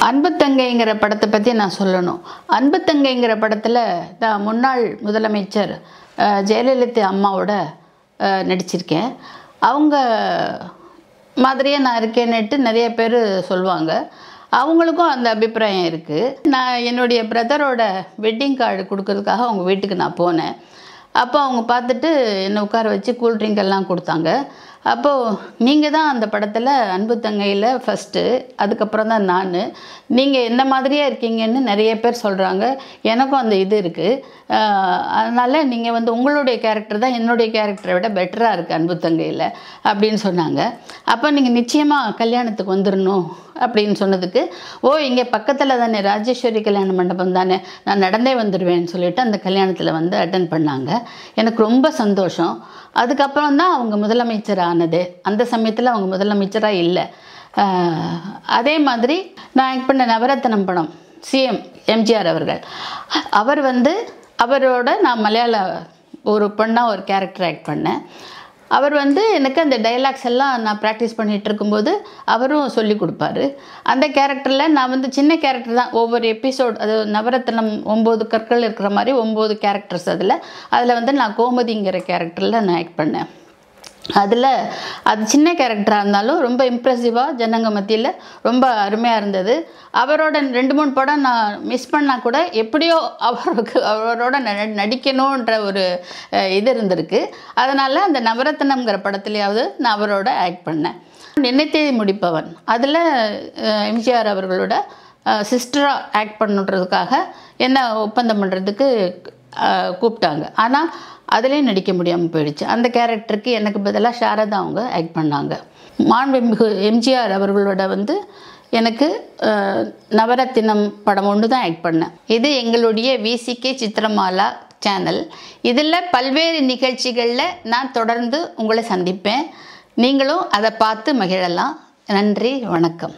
அன்பு தங்கைங்கிற படத்தை பற்றி நான் சொல்லணும். அன்பு தங்கைங்கிற படத்தில் நான் முன்னாள் முதலமைச்சர் ஜெயலலிதா அம்மாவோட நடிச்சிருக்கேன். அவங்க மாதிரியே நான் இருக்கேன்னுட்டு நிறைய பேர் சொல்லுவாங்க. அவங்களுக்கும் அந்த அபிப்பிராயம் இருக்குது. நான் என்னுடைய பிரதரோட வெட்டிங் கார்டு கொடுக்கறதுக்காக அவங்க வீட்டுக்கு நான் போனேன். அப்போ அவங்க பார்த்துட்டு என்னை உட்கார வச்சு கூல்ட்ரிங்க் எல்லாம் கொடுத்தாங்க. அப்போது நீங்கள் தான் அந்த படத்தில் அன்பு தங்கையில் ஃபஸ்ட்டு, அதுக்கப்புறம் தான் நான், நீங்கள் என்ன மாதிரியே இருக்கீங்கன்னு நிறைய பேர் சொல்கிறாங்க. எனக்கும் அந்த இது இருக்குது. அதனால் நீங்கள் உங்களுடைய கேரக்டர் தான் என்னுடைய கேரக்டரை விட பெட்டராக இருக்குது அன்பு தங்கையில் அப்படின்னு சொன்னாங்க. அப்போ நீங்கள் நிச்சயமாக கல்யாணத்துக்கு வந்துடணும் அப்படின்னு சொன்னதுக்கு, இங்கே பக்கத்தில் தானே ராஜேஸ்வரி கல்யாண மண்டபம் தானே, நான் நடந்தே வந்துடுவேன்னு சொல்லிவிட்டு அந்த கல்யாணத்தில் அட்டன் பண்ணாங்க. எனக்கு ரொம்ப சந்தோஷம். அதுக்கப்புறம் தான் அவங்க முதலமைச்சர் ஆனது. அந்த சமயத்தில் அவங்க முதலமைச்சராக இல்லை. அதே மாதிரி நான் ஆக்ட் பண்ண நவரத்னம் படம், சிஎம் எம்ஜிஆர் அவர்கள், அவர் அவரோட நான் மலையாள ஒரு பொண்ணாக ஒரு கேரக்டர் ஆக்ட் பண்ணேன். அவர் எனக்கு அந்த டைலாக்ஸ் எல்லாம் நான் ப்ராக்டிஸ் பண்ணிகிட்டு இருக்கும்போது அவரும் சொல்லி கொடுப்பாரு. அந்த கேரக்டரில் நான் சின்ன கேரக்டர் தான். ஒவ்வொரு எபிசோட், அது நவரத்னம் 9 கற்கள் இருக்கிற மாதிரி 9 கேரக்டர்ஸ். அதில் நான் கோமதிங்கிற கேரக்டரில் நான் ஆக்ட் பண்ணேன். அது சின்ன கேரக்டராக இருந்தாலும் ரொம்ப இம்ப்ரெசிவாக ஜனங்க மத்தியில் ரொம்ப அருமையாக இருந்தது. அவரோட 2-3 படம் நான் மிஸ் பண்ணால் கூட எப்படியோ அவரோட நடிக்கணுன்ற ஒரு இது இருந்திருக்கு. அதனால் அந்த நவரத்னம்ங்கிற படத்துலையாவது நான் அவரோட ஆக்ட் பண்ணேன். நினைத்தே முடிப்பவன், அதில் எம்ஜிஆர் அவர்களோட சிஸ்டராக ஆக்ட் பண்ணுறதுக்காக என்ன ஒப்பந்தம் பண்ணுறதுக்கு கூப்பிட்டாங்க. ஆனால் அதிலே நடிக்க முடியாமல் போயிடுச்சு. அந்த கேரக்டருக்கு எனக்கு பதிலாக சாரதா அவங்க ஆக்ட் பண்ணாங்க. மாண்புமிகு எம்ஜிஆர் அவர்களோட எனக்கு நவரத்தினம் படம் ஒன்று தான் ஆக்ட் பண்ணேன். இது எங்களுடைய விசிகே சித்திரமாலா சேனல். இதில் பல்வேறு நிகழ்ச்சிகளில் நான் தொடர்ந்து உங்களை சந்திப்பேன். நீங்களும் அதை பார்த்து மகிழலாம். நன்றி, வணக்கம்.